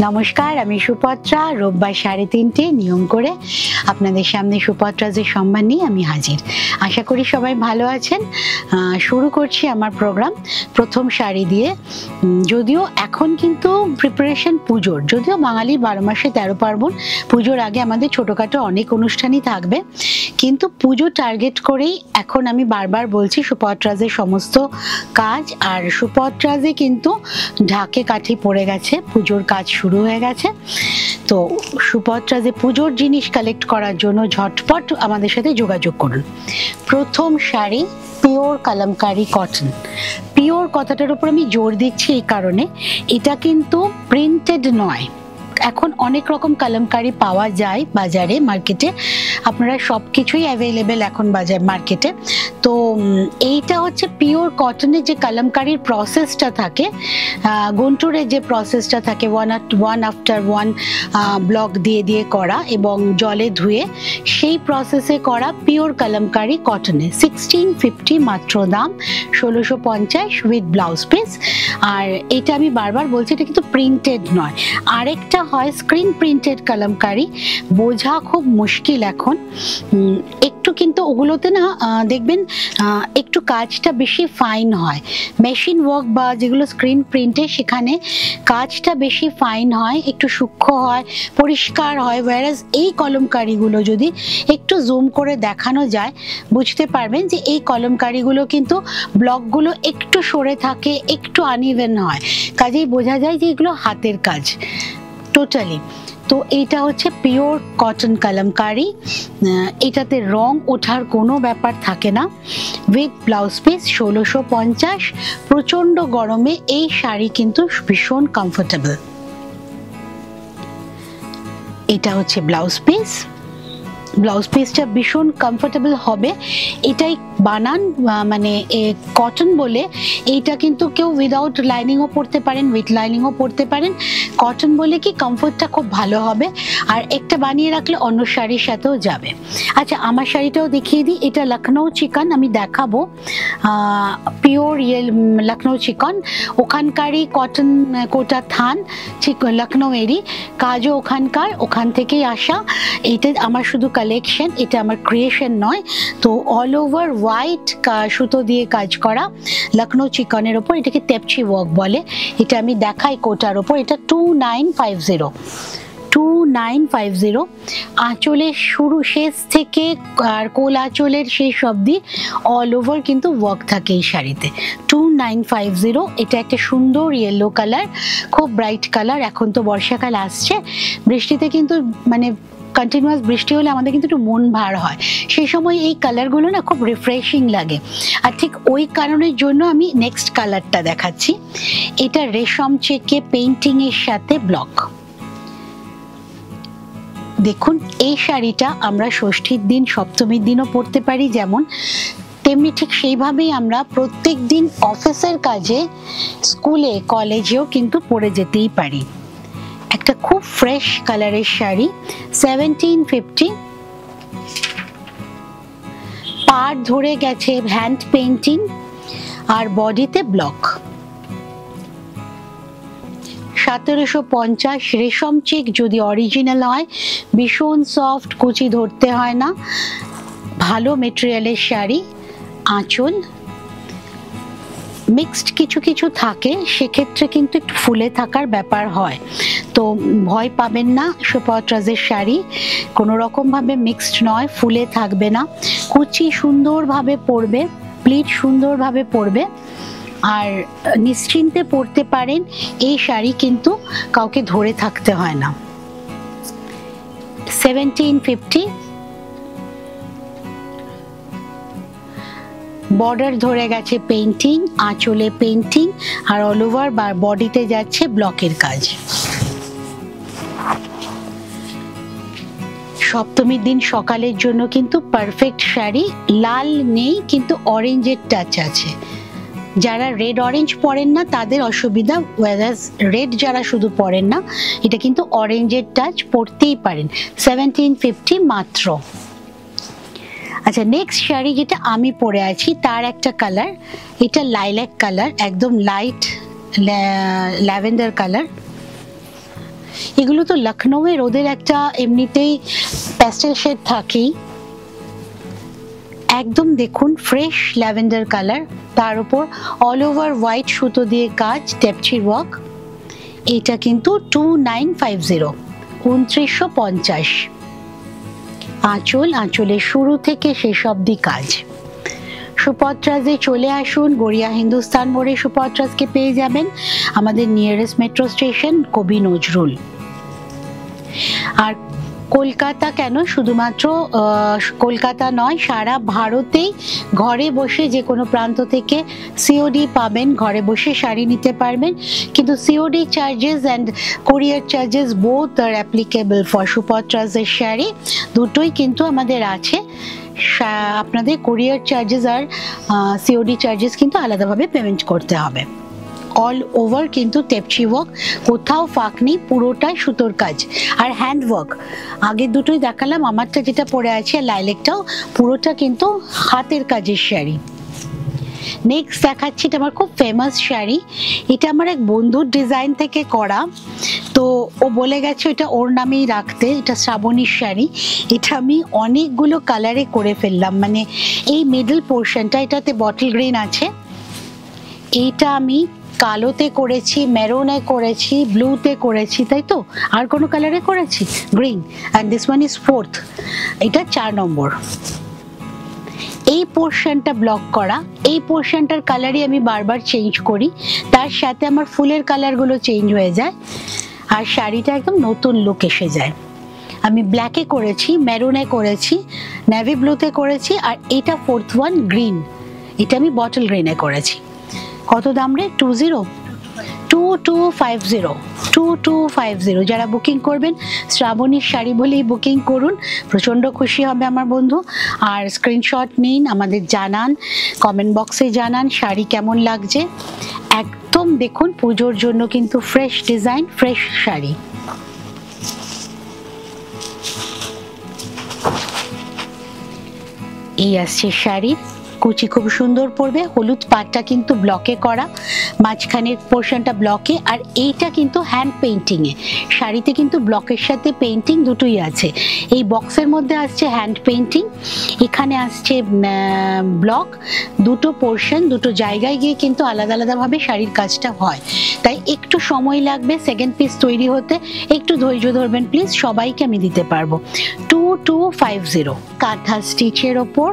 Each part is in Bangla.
নমস্কার, আমি সুপত্রা। রোববার 3:30 নিয়ম করে আপনাদের সামনে সুপত্রাজের সম্মান নিয়ে আমি হাজির। আশা করি সবাই ভালো আছেন। শুরু করছি আমার প্রোগ্রাম প্রথম শাড়ি দিয়ে। যদিও এখন কিন্তু প্রিপারেশন পুজোর, যদিও বাঙালির 12 মাসে 13 পার্বণ, পুজোর আগে আমাদের ছোটোখাটো অনেক অনুষ্ঠানই থাকবে, কিন্তু পুজো টার্গেট করেই এখন আমি বারবার বলছি সুপত্রাজের সমস্ত কাজ। আর সুপত্রাজে কিন্তু ঢাকে কাঠি পড়ে গেছে, পুজোর কাজ শুরু হয়ে গেছে। তো সুপত্রাজে পুজোর জিনিস কালেক্ট করার জন্য ঝটপট আমাদের সাথে যোগাযোগ করুন। প্রথম sari pure kalamkari cotton. Pure কথাটার উপর আমি জোর দিচ্ছি এই কারণে, এটা কিন্তু প্রিন্টেড নয়। এখন অনেক রকম কালামকারি পাওয়া যায় বাজারে, মার্কেটে, আপনারা সব কিছুই অ্যাভেলেবেল এখন বাজার মার্কেটে। তো এইটা হচ্ছে পিওর কটনের যে কালামকারির প্রসেসটা থাকে, গুন্টুরের যে প্রসেসটা থাকে, ওয়ান আফটার ওয়ান ব্লক দিয়ে দিয়ে করা এবং জলে ধুয়ে সেই প্রসেসে করা পিওর কালামকারি কটনে 1650 মাত্র দাম, 1650 উইথ ব্লাউজ পিস। আর এটা আমি বারবার বলছি, এটা কিন্তু প্রিন্টেড নয়। আরেকটা হয় স্ক্রিন প্রিন্টেড কালামকারি, বোঝা খুব মুশকিল এখন একটু, কিন্তু ওগুলোতে না দেখবেন একটু কাজটা বেশি ফাইন হয়। মেশিন ওয়ার্ক বা যেগুলো স্ক্রিন প্রিন্টে, সেখানে কাজটা বেশি ফাইন হয়, একটু সূক্ষ্ম হয়, পরিষ্কার হয়। ওয়ারাজ এই কলমকারিগুলো যদি একটু জুম করে দেখানো যায়, বুঝতে পারবেন যে এই কলমকারিগুলো কিন্তু ব্লকগুলো একটু সরে থাকে, একটু আনইভেন হয়, কাজেই বোঝা যায় যে এগুলো হাতের কাজ টোটালি। তো এইটা হচ্ছে পিওর কটন কালামকারি, এটাতে রং ওঠার কোনো ব্যাপার থাকে না, উইথ ব্লাউজ পিস 1650। প্রচণ্ড গরমে এই শাড়ি কিন্তু ভীষণ কমফোর্টেবল। এটা হচ্ছে ব্লাউজ পিস, ব্লাউজ পিসটা ভীষণ কমফোর্টেবল হবে। এটাই বানান, মানে কটন বলে এইটা কিন্তু কেউ উইদাউট লাইনিংও পরতে পারেন, উইথ লাইনিংও পরতে পারেন। কটন বলে কি কমফোর্টটা খুব ভালো হবে, আর একটা বানিয়ে রাখলে অন্য শাড়ির সাথেও যাবে। আচ্ছা, আমার শাড়িটাও দেখিয়ে দিই। এটা লখনৌ চিকন আমি দেখাবো, পিওর লখনৌ চিকন, ওখানকারই কটন কোটা থান, লখনৌয়েরই কাজও ওখানকার, ওখান থেকেই আসা। এইটা আমার শুধু কালেকশন, এটা আমার ক্রিয়েশন নয়। তো অল ওভার হোয়াইট সুতো দিয়ে কাজ করা লখনৌ চিকনের ওপর, এটাকে তেপচি ওয়ার্ক বলে। এটা আমি দেখাই কোটার ওপর। এটা 2950 আঁচলের শুরু শেষ থেকে আর কোল আঁচলের শেষ অবধি অল ওভার কিন্তু ওয়ার্ক থাকে এই শাড়িতে। 2950। এটা একটা সুন্দর ইয়েলো কালার, খুব ব্রাইট কালার। এখন তো বর্ষাকাল আসছে, বৃষ্টিতে কিন্তু মানে কন্টিনিউয়াস বৃষ্টি হলে আমাদের কিন্তু একটু মন ভার হয়, সেই সময় এই কালারগুলো না খুব রিফ্রেশিং লাগে। আর ঠিক ওই কারণের জন্য আমি নেক্সট কালারটা দেখাচ্ছি। এটা রেশম চেকে পেইন্টিং এর সাথে ব্লক। দেখুন, এই শাড়িটা আমরা ষষ্ঠীর দিন, সপ্তমীর দিনও পরতে পারি যেমন, তেমনি ঠিক সেইভাবেই আমরা প্রত্যেক দিন অফিসের কাজে, স্কুলে, কলেজেও কিন্তু পরে যেতেই পারি। একটা খুব ফ্রেশ কালারের শাড়ি, 1750। পাড় ধরে গেছে, হ্যান্ড পেইন্টিং, আর বডিতে ব্লক। 1750 রেশম চেক যদি অরিজিনাল হয়, ভীষণ সফট, কুচি ধরতে হয় না, ভালো মেটেরিয়ালের শাড়ি। আঁচল মিক্সড কিছু কিছু থাকে, সেক্ষেত্রে কিন্তু একটু ফুলে থাকার ব্যাপার হয়, তো ভয় পাবেন না। সুপত্রাজের শাড়ি কোনো রকমভাবে মিক্সড নয়, ফুলে থাকবে না, কুচি সুন্দরভাবে পরবে, প্লিট সুন্দরভাবে পরবে, আর নিশ্চিন্তে পরতে পারেন। এই শাড়ি কিন্তু কাউকে ধরে থাকতে হয় না। 1750। বর্ডার ধরে গেছে পেইন্টিং, আঁচলে পেইন্টিং, আর অল ওভার বডিতে যাচ্ছে ব্লকের কাজ। সপ্তমীর দিন সকালের জন্য কিন্তু পারফেক্ট শাড়ি। লাল নেই, কিন্তু অরেঞ্জের টাচ আছে। যারা রেড অরেঞ্জ পরেন না তাদের অসুবিধা, ওয়ারাস রেড যারা শুধু পরেন না, এটা কিন্তু অরেঞ্জের টাচ পরতেই পারেন। 1750 মাত্র। আচ্ছা, নেক্সট শাড়ি যেটা আমি পরে আছি তার একটা কালার, এটা লাইল্যাক কালার, একদম লাইট ল্যাভেন্ডার কালার। এগুলো তো লখনৌয়ের, ওদের একটা এমনিতেই প্যাস্টেল শেড থাকেই। একদম দেখুন ফ্রেশ ল্যাভেন্ডার কালার, তার উপর অল ওভার হোয়াইট সুতো দিয়ে কাজ, টেপচির ওয়ার্ক। এটা কিন্তু 2950, 2950। আঁচল, আঁচলের শুরু থেকে শেষ অবধি কাজ। সুপত্রাজে চলে আসুন, গড়িয়া হিন্দুস্তান মোড়ে সুপত্রাজকে পেয়ে যাবেন, আমাদের নিয়ারেস্ট মেট্রো স্টেশন কবি নজরুল। আর কলকাতা কেন, শুধুমাত্র কলকাতা নয়, সারা ভারতেই ঘরে বসে যে কোনো প্রান্ত থেকে সিওডি পাবেন, ঘরে বসে শাড়ি নিতে পারবেন। কিন্তু COD charges and courier charges both are applicable for সুপত্রাজের শাড়ি, দুটোই কিন্তু আমাদের আছে। আপনাদের কোরিয়ার চার্জেস আর সিওডি চার্জেস কিন্তু আলাদাভাবে পেমেন্ট করতে হবে। অল ওভার কিন্তু টেপচি ওয়ার্ক, কোথাও ফাঁক নেই, পুরোটাই সুতোর কাজ আর হ্যান্ড ওয়ার্ক। আগের দুটোই দেখালাম, আমারটা যেটা পরে আছে লাইলেকটাও পুরোটা কিন্তু হাতের কাজের শাড়ি। নেক্সট দেখাচ্ছি, এটা আমার খুব ফেমাস শাড়ি, এটা আমার এক বন্ধুর ডিজাইন থেকে করা, তো ও বলে গেছে এটা ওর নামেই রাখতে। এটা শ্রাবণীর শাড়ি, এটা আমি অনেকগুলো কালারে করে ফেললাম, মানে এই মিডল পোর্শনটা, এটাতে বটল গ্রিন আছে, এইটা আমি কালোতে করেছি, মেরুনে করেছি, ব্লুতে করেছি, তাই তো আর কোনো কালারে করেছি, green, and this one is 4th, এটা 4 নম্বর। এই পোর্শনটা ব্লক করা, এই পোর্শনটার কালারই আমি বারবার চেঞ্জ করি, তার সাথে আমার ফুলের কালারগুলো চেঞ্জ হয়ে যায় আর শাড়িটা একদম নতুন লুক এসে যায়। আমি ব্ল্যাকে করেছি, মেরুনে করেছি, নেভি ব্লুতে করেছি, আর এটা 4th ওয়ান গ্রিন, এটা আমি বটল গ্রিনে করেছি। কত দাম রে? 2250। যারা বুকিং করবেন শ্রাবণীর শাড়ি বলেই বুকিং করুন, প্রচণ্ড খুশি হবে আমার বন্ধু। আর স্ক্রিনশট নিন, আমাদের জানান, কমেন্ট বক্সে জানান শাড়ি কেমন লাগছে। একদম দেখুন পুজোর জন্য কিন্তু ফ্রেশ ডিজাইন, ফ্রেশ শাড়ি। এই আসছে শাড়ি, কুচি খুব সুন্দর পড়বে, হলুদ পাটটা কিন্তু ব্লকে করা, মাঝখানের পোর্শনটা ব্লকে, আর এইটা কিন্তু হ্যান্ড পেইন্টিং এ। শাড়িতে কিন্তু ব্লকের সাথে পেইন্টিং দুটোই আছে। এই বক্সের মধ্যে আসছে হ্যান্ড পেইন্টিং, এখানে আসছে ব্লক, দুটো পোর্শন দুটো জায়গায় গিয়ে কিন্তু আলাদা আলাদাভাবে শাড়ির কাজটা হয়, তাই একটু সময় লাগবে সেকেন্ড পিস তৈরি হতে, একটু ধৈর্য ধরবেন প্লিজ, সবাইকে আমি দিতে পারবো। 2250 কাঁথা স্টিচের ওপর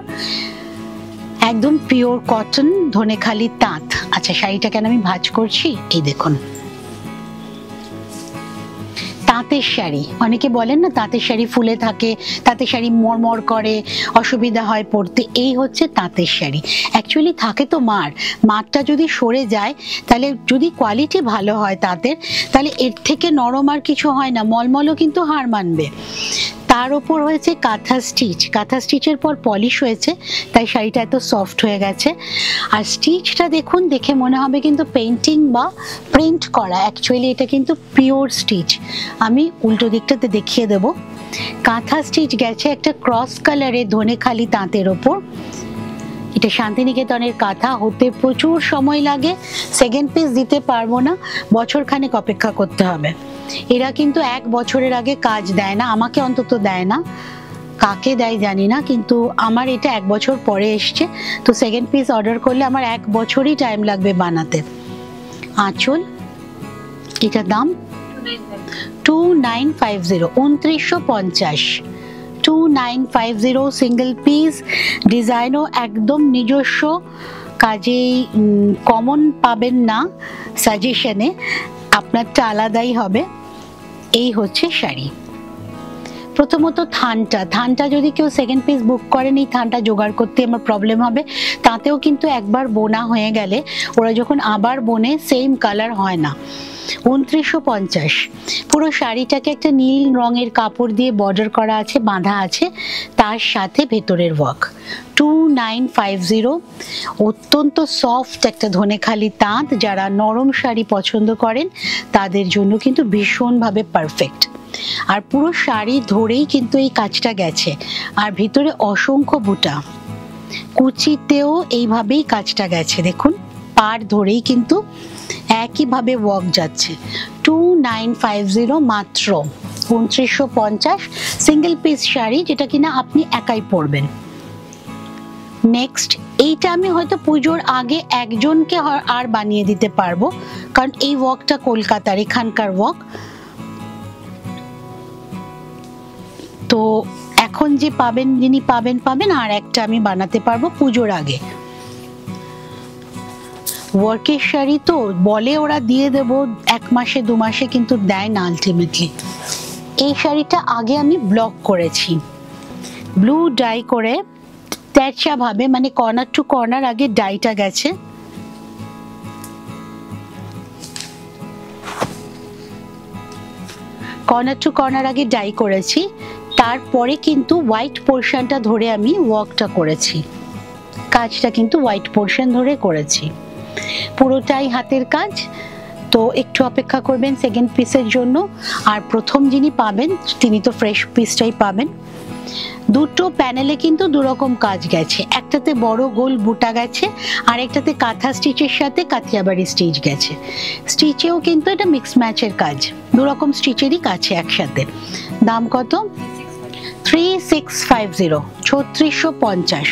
একদম পিওর কটন, ধনেখালি তাঁত। আচ্ছা, শাড়িটা কেন আমি ভাঁজ করছি, এই দেখুন তাঁতের শাড়ি। অনেকে বলেন না তাঁতের শাড়ি ফুলে থাকে, তাঁতের শাড়ি মরমর করে, অসুবিধা হয় পরতে, এই হচ্ছে তাঁতের শাড়ি। অ্যাকচুয়ালি থাকে তো মারটা যদি সরে যায়, তাহলে যদি কোয়ালিটি ভালো হয় তাঁতের, তাহলে এর থেকে নরম আর কিছু হয় না, মলমলও কিন্তু হার মানবে। তার উপর হয়েছে কাঁথা স্টিচ, কাঁথা স্টিচের পর পলিশ হয়েছে, তাই শাড়িটা এত সফট হয়ে গেছে। আর স্টিচটা দেখুন, দেখে মনে হবে কিন্তু পেইন্টিং বা প্রিন্ট করা, অ্যাকচুয়ালি এটা কিন্তু পিওর স্টিচ। আমি উল্টো দিকটাতে দেখিয়ে দেব। কাঁথা স্টিচ গেছে একটা ক্রস কালারে ধনেখালি তাঁতের ওপর। এটা শান্তিনিকেতনের কাঁথা, হতে প্রচুর সময় লাগে, সেকেন্ড পিস দিতে পারবো না, বছরখানেক অপেক্ষা করতে হবে। এরা কিন্তু 1 বছরের আগে কাজ দেয় না, আমাকে অন্তত দেয় না, কাকে দেয় জানি না, কিন্তু আমার এটা 1 বছর পরে এসছে, তো সেকেন্ড পিস অর্ডার করলে আমার 1 বছরই টাইম লাগবে বানাতে। আঁচল, এটার দাম 2950, 2950, 2950 সিঙ্গেল পিস, ডিজাইনও একদম নিজস্ব, কাজেই কমন পাবেন না সাজেশনে, আপনারটা আলাদাই হবে। এই হচ্ছে শাড়ি। প্রথমত থানটা যদি কেউ সেকেন্ড পিস বুক করেন, এই থানটা জোগাড় করতে আমার প্রবলেম হবে। তাতেও কিন্তু একবার বোনা হয়ে গেলে ওরা যখন আবার বোনে সেম কালার হয় না। 2950। পুরো শাড়িটাকে একটা নীল রঙের কাপড় দিয়ে বর্ডার করা আছে, বাঁধা আছে, তার সাথে ভেতরের ওয়ার্ক। 2950, অত্যন্ত সফট একটা ধনেখালি তাঁত। যারা নরম শাড়ি পছন্দ করেন তাদের জন্য কিন্তু ভীষণভাবে পারফেক্ট। আর পুরো শাড়ি ধরেই কিন্তু এই কাজটা গেছে, আর ভিতরে অসংখ্য বুটা, কুচিতেও এইভাবেই কাজটা গেছে, দেখুন পাড় ধরেই কিন্তু একইভাবে ওয়ার্ক যাচ্ছে। 2950 মাত্র, 2950 সিঙ্গেল পিস শাড়ি, যেটা কিনা আপনি একাই পরবেন। নেক্সট, এইটা আমি হয়তো পুজোর আগে একজনকে আর বানিয়ে দিতে পারবো, কারণ এই ওয়ার্কটা কলকাতার এখানকার ওয়ার্ক। তো এখন যে পাবেন, যিনি পাবেন, আর একটা আমি বানাতে পারবো পুজোর আগে। ওয়ার্কের শাড়ি তো বলে ওরা দিয়ে দেব 1 মাসে 2 মাসে, কিন্তু দেয় না আলটিমেটলি। এই শাড়িটা আগে আমি ব্লক করেছি ব্লু ডাই করে, তেরচা ভাবে, মানে কর্নার টু কর্নার আগে ডাইটা গেছে। কর্নার টু কর্নার আগে ডাই করেছি, তারপরে কিন্তু হোয়াইট পোর্শনটা ধরে আমি ওয়ার্কটা করেছি, কাজটা কিন্তু হোয়াইট পোর্শন ধরে করেছি, পুরোটাই হাতের কাজ। তো একটু অপেক্ষা করবেন সেকেন্ড পিসের জন্য। আর প্রথম যিনি পাবেন তিনি তো ফ্রেশ পিসটাই পাবেন। দুটো প্যানেলে কিন্তু দুরকম কাজ গেছে, একটাতে বড় গোল বুটা গেছে, আর একটাতে কাঁথা স্টিচের সাথে কাথিয়াবাড়ি স্টিচ গেছে। স্টিচেও কিন্তু এটা মিক্স ম্যাচের কাজ, দুরকম স্টিচেরই কাজ একসাথে। দাম কত? 3650, 3650।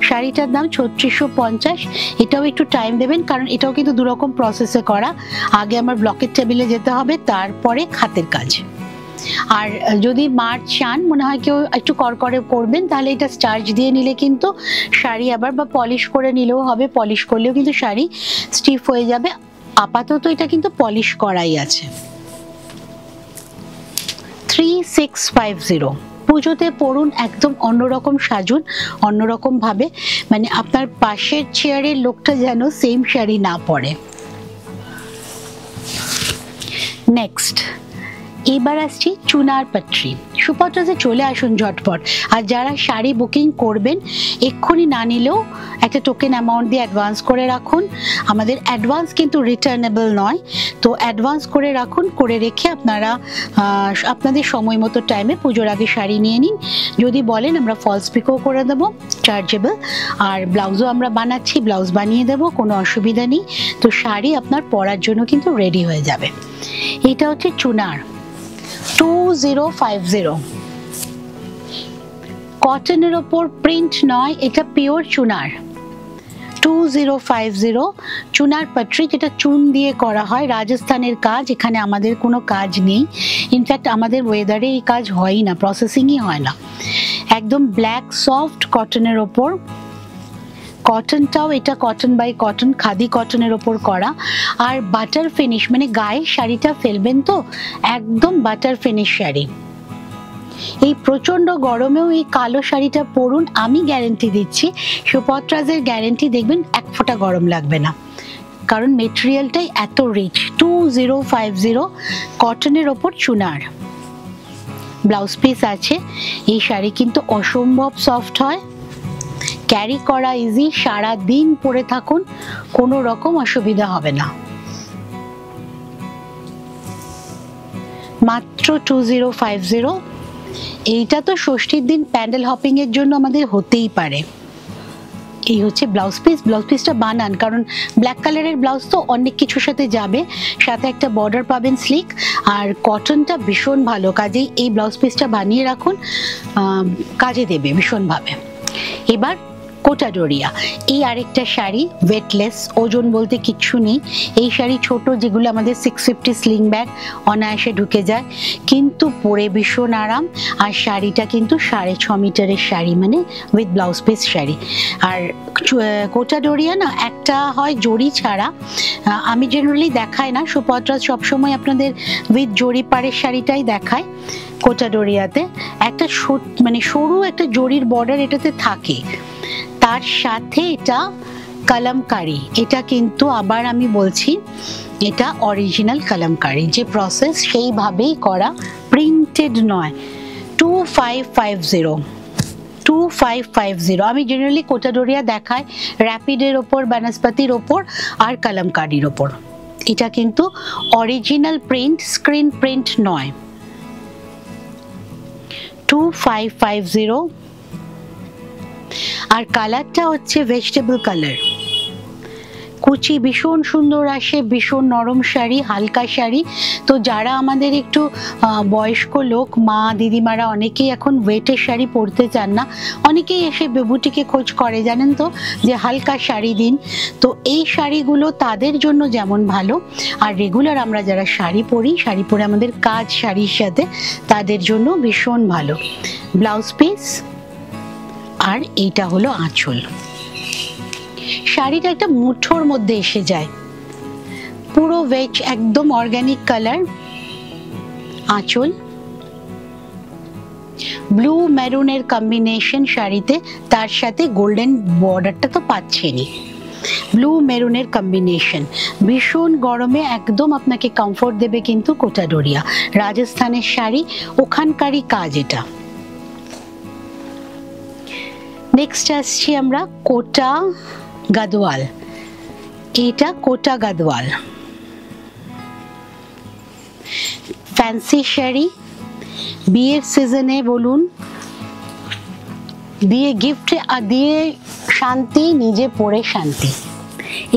শাড়িটার দাম 3650। এটাও একটু টাইম দেবেন, কারণ এটাও কিন্তু দুরকম প্রসেসে করা। আগে আমার ব্লকের টেবিলে যেতে হবে, তারপরে হাতের কাজ। আর যদি মার্চ চান, মনে হয় কেউ একটু করকরে করবেন, তাহলে এটা স্টার্চ দিয়ে নিলে কিন্তু শাড়ি আবার, বা পলিশ করে নিলেও হবে, পলিশ করলেও কিন্তু শাড়ি স্টিফ হয়ে যাবে। আপাতত এটা কিন্তু পলিশ করাই আছে। 3650। পুজোতে পরুন, একদম অন্যরকম সাজুন, অন্যরকম ভাবে, মানে আপনার পাশের চেয়ারের লোকটা যেন সেম শাড়ি না পরে। নেক্সট, এবার আসছি চুনার পাট্রি। সুপত্রাতে চলে আসুন ঝটপট। আর যারা শাড়ি বুকিং করবেন, এক্ষুনি না নিলেও একটা টোকেন অ্যামাউন্ট দিয়ে অ্যাডভান্স করে রাখুন। আমাদের অ্যাডভান্স কিন্তু রিটার্নেবল নয়, তো অ্যাডভান্স করে রাখুন, করে রেখে আপনারা আপনাদের সময় মতো টাইমে পুজোর আগে শাড়ি নিয়ে নিন। যদি বলেন আমরা ফলস পিকও করে দেবো, চার্জেবল। আর ব্লাউজও আমরা বানাচ্ছি, ব্লাউজ বানিয়ে দেবো, কোনো অসুবিধা নেই। তো শাড়ি আপনার পরার জন্য কিন্তু রেডি হয়ে যাবে। এটা হচ্ছে চুনার 2050, কটনের ওপর প্রিন্ট নয়, এটা পিওর চুনার। 2050 চুনার পাট্রি, যেটা চুন দিয়ে করা হয়, রাজস্থানের কাজ। এখানে আমাদের কোনো কাজ নেই, ইনফ্যাক্ট আমাদের ওয়েদারে এই কাজ হয়ই না, প্রসেসিংই হয় না। একদম ব্ল্যাক সফট কটনের ওপর, কটনটাও এটা কটন বাই কটন, খাদি কটনের ওপর করা। আর বাটার ফিনিশ, মানে গায়ে শাড়িটা ফেলবেন তো একদম বাটার ফিনিশ শাড়ি। এই প্রচন্ড গরমেও এই কালো শাড়িটা পরুন, আমি গ্যারেন্টি দিচ্ছি, সুপত্রাজের গ্যারেন্টি, দেখবেন এক ফোঁটা গরম লাগবে না, কারণ মেটেরিয়ালটাই এত রিচ। 2050 কটনের ওপর চুনার। ব্লাউজ পিস আছে। এই শাড়ি কিন্তু অসম্ভব সফট হয়, ক্যারি করা ইজি, সারা দিন পরে থাকুন, কোনো রকম অসুবিধা হবে না। মাত্র 2050। এইটা তো ষষ্ঠীর দিন প্যান্ডেল হপিং এর জন্য আমাদের হতেই পারে। এই হচ্ছে ব্লাউজ পিস। ব্লাউজ পিসটা বানান, কারণ ব্ল্যাক কালারের ব্লাউজ তো অনেক কিছুর সাথে যাবে, সাথে একটা বর্ডার পাবেন স্লিক, আর কটনটা ভীষণ ভালো, কাজেই এই ব্লাউজ পিসটা বানিয়ে রাখুন, কাজে দেবে ভীষণভাবে। এবার কোটাডোরিয়া, এই আরেকটা শাড়ি, ওয়েটলেস, ওজন বলতে কিচ্ছু নেই। এই শাড়ি ছোট, যেগুলো আমাদের 650 স্লিং ব্যাগ অনায়াসে ঢুকে যায়, কিন্তু পরে ভীষণ আরাম। আর শাড়িটা কিন্তু 6.5 মিটারের শাড়ি, মানে উইথ ব্লাউজ পিস শাড়ি। আর কোটাডোরিয়া না, একটা হয় জড়ি ছাড়া, আমি জেনারেলি দেখাই না, সুপত্রা সবসময় আপনাদের উইথ জড়ি পাড়ের শাড়িটাই দেখায়। কোটাডোরিয়াতে একটা মানে সরু একটা জড়ির বর্ডার এটাতে থাকে, তার সাথে এটা কলমকারি। এটা কিন্তু আবার আমি বলছি, এটা অরিজিনাল কলমকারি, যে প্রসেস সেইভাবেই করা, প্রিন্টেড নয়। 2550। আমি জেনারেলি কোটাডোরিয়া দেখাই র্যাপিডের ওপর, বানাসপাতির ওপর, আর কলমকারির ওপর। এটা কিন্তু অরিজিনাল প্রিন্ট, স্ক্রিন প্রিন্ট নয়। 2550। আর কালারটা হচ্ছে ভেজিটেবল কালার, কুচি ভীষণ সুন্দর আসে, ভীষণ নরম শাড়ি, হালকা শাড়ি। তো যারা আমাদের একটু বয়স্ক লোক, মা দিদিমারা অনেকেই এখন ওয়েটের শাড়ি পরতে চান না, অনেকেই এসে বেবুটিকে খোঁজ করে জানেন তো, যে হালকা শাড়ি দিন। তো এই শাড়িগুলো তাদের জন্য যেমন ভালো, আর রেগুলার আমরা যারা শাড়ি পরি, শাড়ি পরে আমাদের কাজ শাড়ির সাথে, তাদের জন্য ভীষণ ভালো। ব্লাউজ পিস আর এইটা হলো আঁচল। শাড়িটা একটা মুঠোর মধ্যে এসে যায়, পুরো ভেজ, একদম অর্গানিক কালার। আঁচল ব্লু মেরুনের কম্বিনেশন শাড়িতে, তার সাথে গোল্ডেন বর্ডারটা তো পাচ্ছেনই। ব্লু মেরুনের কম্বিনেশন, ভীষণ গরমে একদম আপনাকে কমফোর্ট দেবে কিন্তু কোটা ডোরিয়া, রাজস্থানের শাড়ি, ওখানকারই কাজ এটা। নেক্সট আসছি আমরা কোটা গাদওয়াল। এটা কোটা গাদওয়াল ফ্যান্সি শাড়ি, বিয়ের সিজনে বলুন, দিয়ে গিফট আর দিয়ে শান্তি, নিজে পরে শান্তি।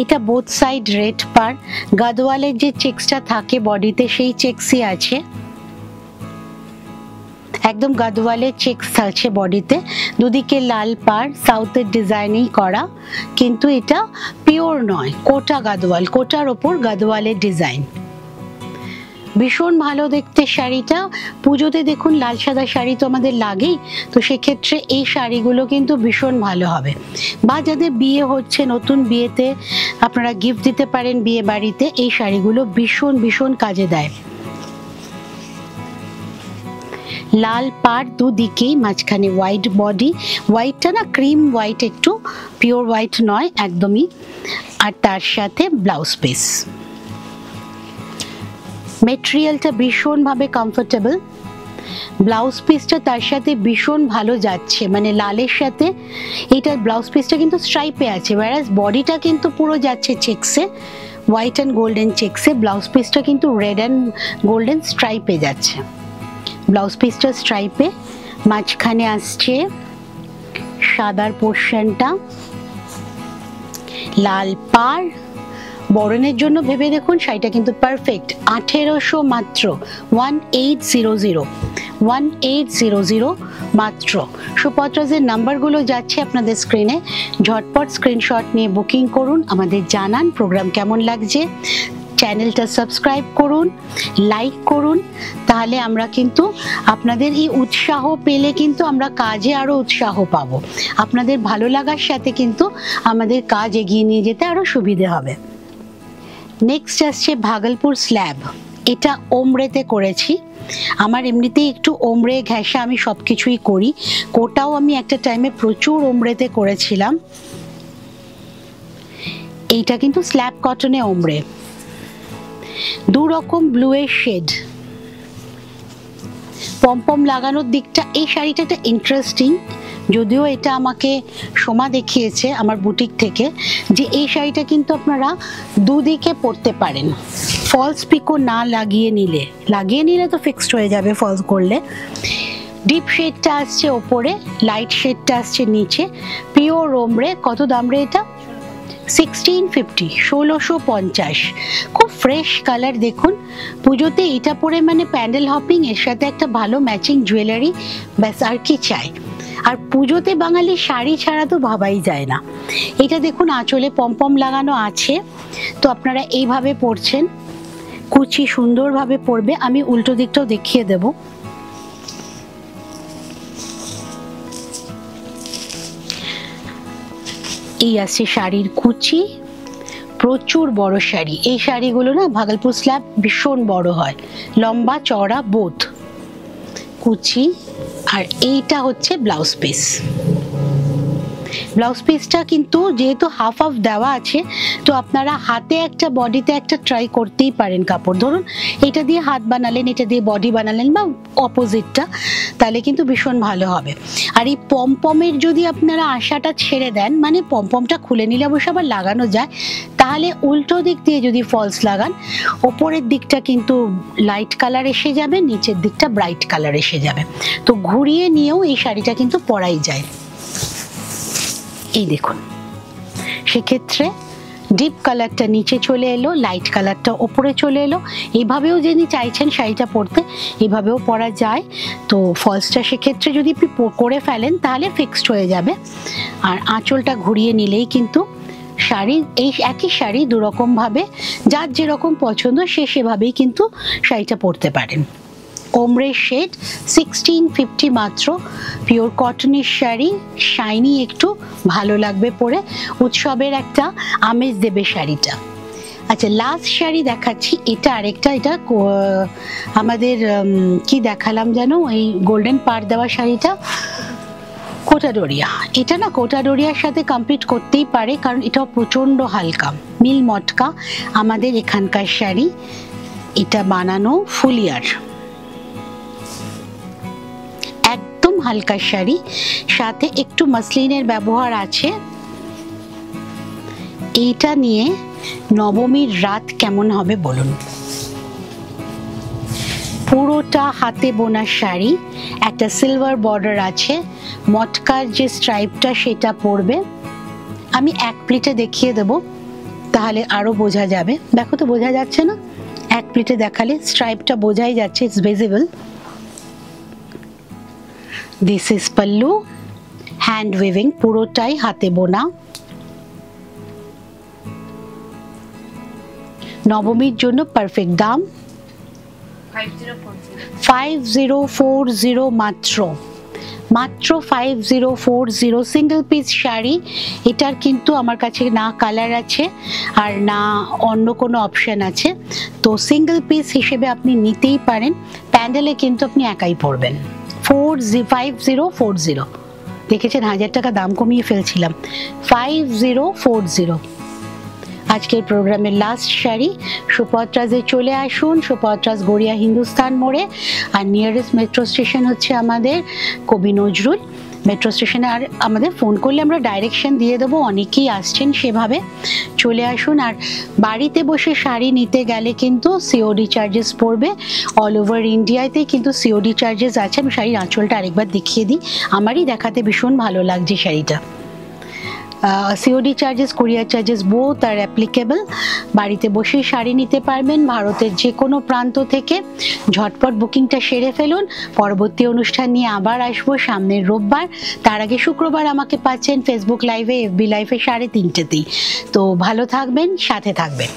এটা বোথ সাইড রেড পার, গাদওয়ালের যে চেক্সটা থাকে বডিতে সেই চেক্সই আছে, একদম গাদওয়ালের চেক্স আছে বডিতে, দুদিকে লাল পার, সাউথের ডিজাইনই করা, কিন্তু এটা পিওর নয়, কোটা গাদওয়াল, কোটার ওপর গাদওয়ালের ডিজাইন। ভীষণ ভালো দেখতে শাড়িটা। পুজোতে দেখুন লাল সাদা শাড়ি তো আমাদের লাগেই, তো সেক্ষেত্রে এই শাড়িগুলো কিন্তু ভীষণ ভালো হবে। বা যাদের বিয়ে হচ্ছে, নতুন বিয়েতে আপনারা গিফট দিতে পারেন বিয়ে বাড়িতে, এই শাড়িগুলো ভীষণ ভীষণ কাজে দেয়। লাল পাড় দুদিকেই, মাঝখানে হোয়াইট বডি, হোয়াইটটা না ক্রিম হোয়াইট, একটু পিওর হোয়াইট নয় একদমই, আর তার সাথে ব্লাউজ পিস। মেটেরিয়ালটা ভীষণভাবে কমফোর্টেবল, ব্লাউজ পিসটা তার সাথে ভীষণ ভালো যাচ্ছে, মানে লালের সাথে এইটার ব্লাউজ পিসটা কিন্তু স্ট্রাইপে আছে, ওয়্যারাজ বডিটা কিন্তু পুরো যাচ্ছে চেক্সে, হোয়াইট অ্যান্ড গোল্ডেন চেক্সে, ব্লাউজ পিসটা কিন্তু রেড অ্যান্ড গোল্ডেন স্ট্রাইপে যাচ্ছে। ব্লাউজ পিসটা স্ট্রাইপে, মাঝখানে আসছে সাদার পোর্শনটা, লাল পাড়। বরণের জন্য ভেবে দেখুন, শাড়িটা কিন্তু পারফেক্ট। 1800 মাত্র, 1800 মাত্র। সুপত্রাজের নাম্বারগুলো যাচ্ছে আপনাদের স্ক্রিনে, ঝটপট স্ক্রিনশট নিয়ে বুকিং করুন, আমাদের জানান প্রোগ্রাম কেমন লাগছে, চ্যানেলটা সাবস্ক্রাইব করুন, লাইক করুন, তাহলে আমরা কিন্তু আপনাদের এই উৎসাহ পেলে কিন্তু আমরা কাজে আরও উৎসাহ পাবো। আপনাদের ভালো লাগার সাথে কিন্তু আমাদের কাজ এগিয়ে নিয়ে যেতে আরও সুবিধে হবে। নেক্সট আসছে ভাগলপুর স্ল্যাব। এটা ওমরেতে করেছি, আমার এমনিতেই একটু ওমরে ঘেঁষা আমি সব কিছুই করি, কোটাও আমি একটা টাইমে প্রচুর ওমরেতে করেছিলাম। এইটা কিন্তু স্ল্যাব কটনে ওমরে, দু রকম ব্লু এর শেড, পমপম লাগানোর দিকটা। এই শাড়িটা একটা ইন্টারেস্টিং, যদিও এটা আমাকে সোমা দেখিয়েছে আমার বুটিক থেকে, যে এই শাড়িটা কিন্তু আপনারা দুদিকে পরতে পারেন, ফলস পিকো না লাগিয়ে নিলে তো ফিক্সড হয়ে যাবে ফলস করলে। ডিপ শেডটা আসছে ওপরে, লাইট শেডটা আসছে নিচে, পিওর ওমরে। কত দাম রে এটা? 1650, 1650। খুব ফ্রেশ কালার দেখুন, পুজোতে এটা পরে মানে প্যান্ডেল হপিং, এর সাথে একটা ভালো ম্যাচিং জুয়েলারি, ব্যাস আর কি চাই। আর পুজোতে বাঙালি শাড়ি ছাড়া তো ভাবাই যায় না। এটা দেখুন আঁচলে পমপম লাগানো আছে, তো আপনারা এইভাবে পরছেন, কুচি সুন্দরভাবে পরবে। আমি উল্টো দিকটাও দেখিয়ে দেব। এই আছে শাড়ির কুচি, প্রচুর বড় শাড়ি। এই শাড়িগুলো না ভাগলপুর স্ল্যাব ভীষণ বড় হয়, লম্বা চওড়া বোথ। কুচি, আর এইটা হচ্ছে ব্লাউজ পিস। ব্লাউজ পিসটা কিন্তু যেহেতু হাফ হাফ দেওয়া আছে, তো আপনারা হাতে একটা বডিতে একটা ট্রাই করতেই পারেন কাপড়। ধরুন এটা দিয়ে হাত বানালেন, এটা দিয়ে বডি বানালেন, বা অপোজিটটা, তাহলে কিন্তু ভীষণ ভালো হবে। আর এই পমপমের যদি আপনারা আশাটা ছেড়ে দেন, মানে পমপমটা খুলে নিলে অবশ্য আবার লাগানো যায়, তাহলে উল্টো দিক দিয়ে যদি ফলস লাগান, ওপরের দিকটা কিন্তু লাইট কালার এসে যাবে, নিচের দিকটা ব্রাইট কালার এসে যাবে। তো ঘুরিয়ে নিয়েও এই শাড়িটা কিন্তু পরাই যায়। এই দেখুন, সেক্ষেত্রে ডিপ কালারটা নিচে চলে এলো, লাইট কালারটা ওপরে চলে এলো। এইভাবেও যিনি চাইছেন শাড়িটা পরতে এইভাবেও পরা যায়। তো ফলসটা সেক্ষেত্রে যদি আপনি করে ফেলেন তাহলে ফিক্সড হয়ে যাবে। আর আঁচলটা ঘুরিয়ে নিলেই কিন্তু শাড়ি, এই একই শাড়ি দুরকমভাবে যার যেরকম পছন্দ সে সেভাবেই কিন্তু শাড়িটা পরতে পারেন। ওমরে শেড 1650 মাত্র, পিওর কটনের শাড়ি, শাইনি, একটু ভালো লাগবে পরে, উৎসবের একটা আমেজ দেবে শাড়িটা। আচ্ছা, লাস্ট শাড়ি দেখাচ্ছি, এটা আরেকটা, এটা আমাদের কি দেখালাম যেন, এই গোল্ডেন পাড় দেওয়া শাড়িটা কোটাডোরিয়া। এটা না কোটাডোরিয়ার সাথে কমপ্লিট করতেই পারে, কারণ এটাও প্রচণ্ড হালকা, মিল মটকা আমাদের এখানকার শাড়ি। এটা বানানো ফুলিয়ার, একদম হালকা শাড়ি, সাথে একটু মাসলিনের ব্যবহার আছে। এইটা নিয়ে নবমীর রাত কেমন হবে বলুন। পুরোটা হাতে বোনা শাড়ি, একটা সিলভার বর্ডার আছে, মটকার যে স্ট্রাইপটা সেটা পড়বে। আমি এক প্লেটে দেখিয়ে দেব, তাহলে আরো বোঝা যাবে। দেখো তো বোঝা যাচ্ছে না? এক প্লেটে দেখালে স্ট্রাইপটা বোঝাই যাচ্ছে, it's visible. This is pallu, hand weaving, পুরোটাই হাতে বোনা। নবমীর জন্য পারফেক্ট দাম 5040 মাত্র, মাত্র 5040, সিঙ্গেল পিস শাড়ি। এটার কিন্তু আমার কাছে না কালার আছে আর না অন্য কোনো অপশন আছে, তো সিঙ্গেল পিস হিসেবে আপনি নিতেই পারেন। প্যান্ডেলে কিন্তু আপনি একাই পরবেন। 5040 দেখেছেন, 1000 টাকা দাম কমিয়ে ফেলছিলাম। 5040 আজকের প্রোগ্রামের লাস্ট শাড়ি। সুপত্রাজে চলে আসুন, সুপত্রাজ গড়িয়া হিন্দুস্তান মোড়ে, আর নিয়ারেস্ট মেট্রো স্টেশন হচ্ছে আমাদের কবি নজরুল মেট্রো স্টেশনে। আর আমাদের ফোন করলে আমরা ডাইরেকশন দিয়ে দেবো, অনেকেই আসছেন সেভাবে। চলে আসুন। আর বাড়িতে বসে শাড়ি নিতে গেলে কিন্তু সিওডি চার্জেস পড়বে, অল ওভার ইন্ডিয়াতে কিন্তু সিওডি চার্জেস আছে। আমি শাড়ির আঁচলটা আরেকবার দেখিয়ে দিই, আমারই দেখাতে ভীষণ ভালো লাগছে শাড়িটা। COD charges, courier charges both are applicable. বাড়িতে বসেই শাড়ি নিতে পারবেন ভারতের যে কোনো প্রান্ত থেকে। ঝটপট বুকিংটা সেরে ফেলুন। পরবর্তী অনুষ্ঠান নিয়ে আবার আসবো সামনের রোববার। তার আগে শুক্রবার আমাকে পাচ্ছেন ফেসবুক লাইভে, এফবি লাইভে 3:30তেই। তো ভালো থাকবেন, সাথে থাকবেন।